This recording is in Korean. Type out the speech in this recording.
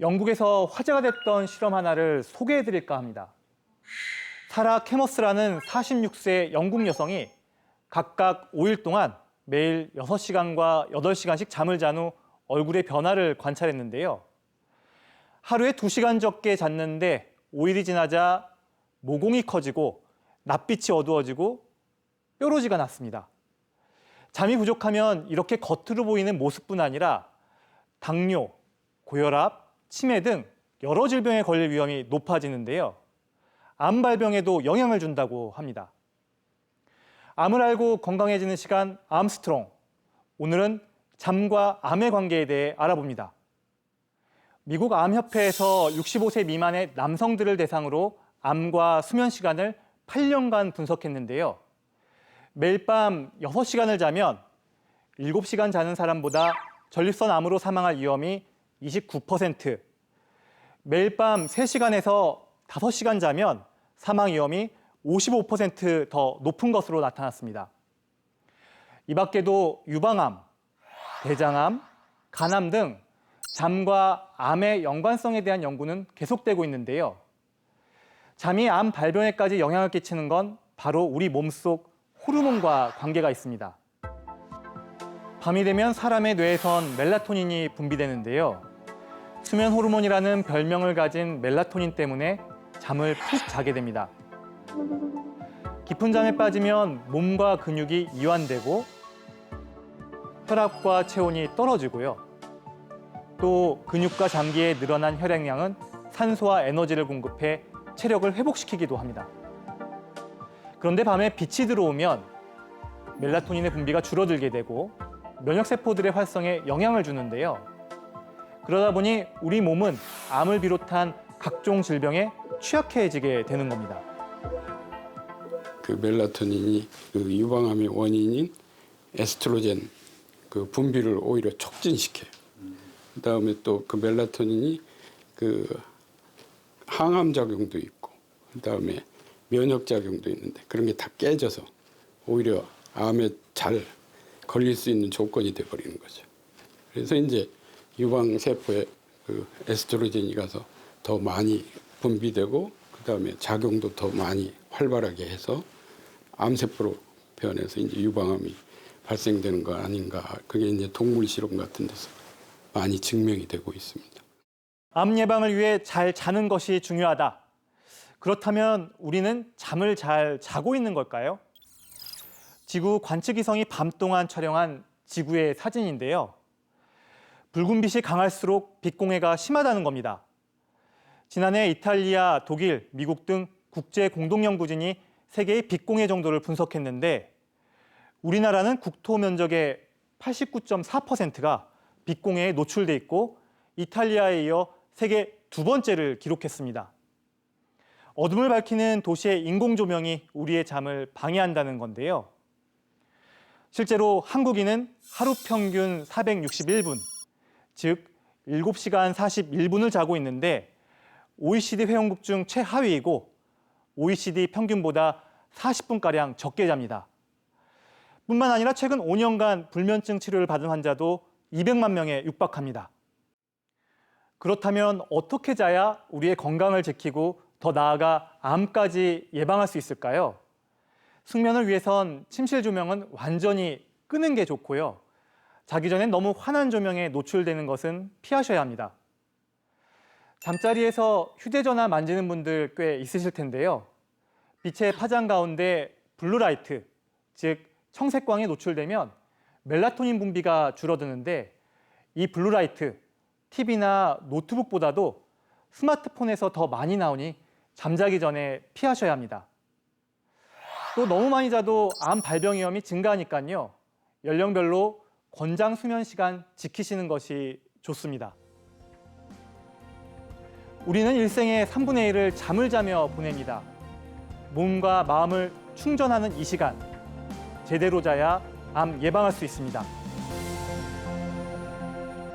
영국에서 화제가 됐던 실험 하나를 소개해드릴까 합니다. 사라 캐머스라는 46세 영국 여성이 각각 5일 동안 매일 6시간과 8시간씩 잠을 잔 후 얼굴의 변화를 관찰했는데요. 하루에 2시간 적게 잤는데 5일이 지나자 모공이 커지고 낯빛이 어두워지고 뾰루지가 났습니다. 잠이 부족하면 이렇게 겉으로 보이는 모습뿐 아니라 당뇨, 고혈압, 치매 등 여러 질병에 걸릴 위험이 높아지는데요. 암 발병에도 영향을 준다고 합니다. 암을 알고 건강해지는 시간 암스트롱. 오늘은 잠과 암의 관계에 대해 알아봅니다. 미국 암협회에서 65세 미만의 남성들을 대상으로 암과 수면 시간을 8년간 분석했는데요. 매일 밤 6시간을 자면 7시간 자는 사람보다 전립선 암으로 사망할 위험이 29%, 매일 밤 3시간에서 5시간 자면 사망 위험이 55% 높은 것으로 나타났습니다. 이 밖에도 유방암, 대장암, 간암 등 잠과 암의 연관성에 대한 연구는 계속되고 있는데요. 잠이 암 발병에까지 영향을 끼치는 건 바로 우리 몸속 호르몬과 관계가 있습니다. 밤이 되면 사람의 뇌에선 멜라토닌이 분비되는데요. 수면 호르몬이라는 별명을 가진 멜라토닌 때문에 잠을 푹 자게 됩니다. 깊은 잠에 빠지면 몸과 근육이 이완되고 혈압과 체온이 떨어지고요. 또 근육과 장기에 늘어난 혈액량은 산소와 에너지를 공급해 체력을 회복시키기도 합니다. 그런데 밤에 빛이 들어오면 멜라토닌의 분비가 줄어들게 되고 면역세포들의 활성에 영향을 주는데요. 그러다 보니 우리 몸은 암을 비롯한 각종 질병에 취약해지게 되는 겁니다. 그 멜라토닌이 그 유방암의 원인인 에스트로겐 그 분비를 오히려 촉진시켜요. 그다음에 또 그 멜라토닌이 그 항암 작용도 있고 그다음에 면역 작용도 있는데 그런 게 다 깨져서 오히려 암에 잘 걸릴 수 있는 조건이 돼 버리는 거죠. 그래서 이제 유방 세포에 그 에스트로겐이 가서 더 많이 분비되고 그다음에 작용도 더 많이 활발하게 해서 암세포로 변해서 이제 유방암이 발생되는 거 아닌가. 그게 이제 동물 실험 같은 데서 많이 증명이 되고 있습니다. 암 예방을 위해 잘 자는 것이 중요하다. 그렇다면 우리는 잠을 잘 자고 있는 걸까요? 지구 관측위성이 밤 동안 촬영한 지구의 사진인데요. 붉은 빛이 강할수록 빛공해가 심하다는 겁니다. 지난해 이탈리아, 독일, 미국 등 국제 공동연구진이 세계의 빛공해 정도를 분석했는데 우리나라는 국토 면적의 89.4%가 빛공해에 노출돼 있고 이탈리아에 이어 세계 2번째를 기록했습니다. 어둠을 밝히는 도시의 인공조명이 우리의 잠을 방해한다는 건데요. 실제로 한국인은 하루 평균 461분, 즉 7시간 41분을 자고 있는데 OECD 회원국 중 최하위이고 OECD 평균보다 40분가량 적게 잡니다. 뿐만 아니라 최근 5년간 불면증 치료를 받은 환자도 200만 명에 육박합니다. 그렇다면 어떻게 자야 우리의 건강을 지키고 더 나아가 암까지 예방할 수 있을까요? 숙면을 위해선 침실 조명은 완전히 끄는 게 좋고요. 자기 전엔 너무 환한 조명에 노출되는 것은 피하셔야 합니다. 잠자리에서 휴대전화 만지는 분들 꽤 있으실 텐데요. 빛의 파장 가운데 블루라이트, 즉 청색광에 노출되면 멜라토닌 분비가 줄어드는데 이 블루라이트, TV나 노트북보다도 스마트폰에서 더 많이 나오니 잠자기 전에 피하셔야 합니다. 또 너무 많이 자도 암 발병 위험이 증가하니까요. 연령별로 권장 수면 시간 지키시는 것이 좋습니다. 우리는 일생의 3분의 1을 잠을 자며 보냅니다. 몸과 마음을 충전하는 이 시간, 제대로 자야 암 예방할 수 있습니다.